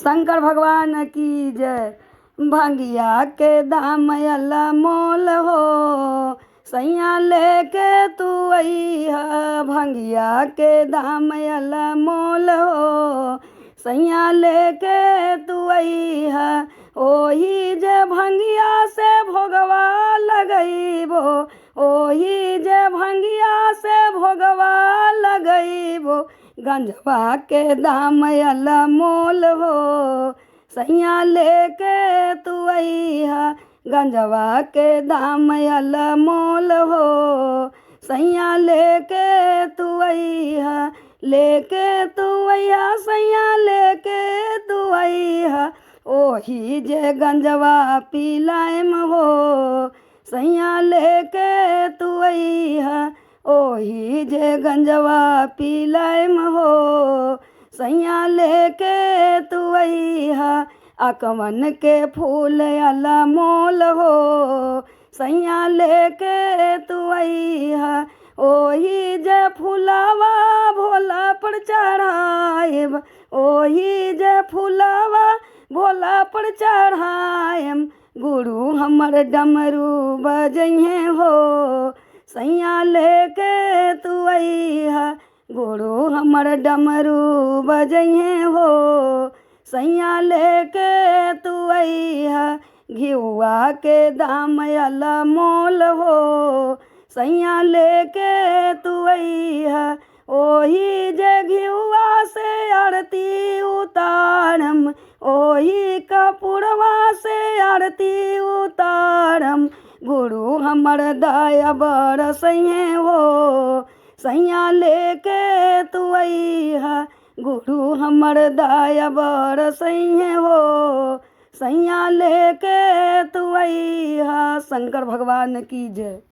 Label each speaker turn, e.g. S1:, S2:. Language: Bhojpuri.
S1: शंकर भगवान की जय। भंगिया के दाम अल्लाह मोल हो, सैया लेके तू अइहा। भंगिया के दाम अल्लाह मोल हो, सैया लेके तू अइहा। ओही जे भंगिया से भोगवा लगइबो, ओही जे भंगिया से भोगवा लगइबो। गंजवा के दाम अल्लाह मोल हो, सैया लेके तू अइहा। गंजवा के दाम अल्लाह मोल हो, सैया लेके तू अइहा। लेके तू अइहा सैया लेके तू अइहा। ओही जे गंजवा पिलाएम हो, सैया लेके तू अइहा। ओही जे गंजवा पिलाएम हो, सैया लेके तू अइहा। अकवन के फूल अल्लाह मोल हो, सैया लेके तू अइहा। ओही जे फूलवा भोला पर चढ़ाएब, ओही जे फूलवा भोला पर चढ़ाएम। गुरु हमर डमरू बजइहे हो, सैया लेके तू अइहा। गुरु हमर डमरू बजइहे हो, सैया लेके तू अइहा। घिउआ के दाम अल्लाह मोल हो, सैया लेके तू अइहा। ओही जे घिउआ से आरती उतारम, ओही कपूरवा से आरती उतारम। गुरु हमर दया बरसइहे हो, सैया लेके तू अइहा। गुरु हमर दया बरसइहे हो, सैया लेके तू अइहा। शंकर भगवान की जय।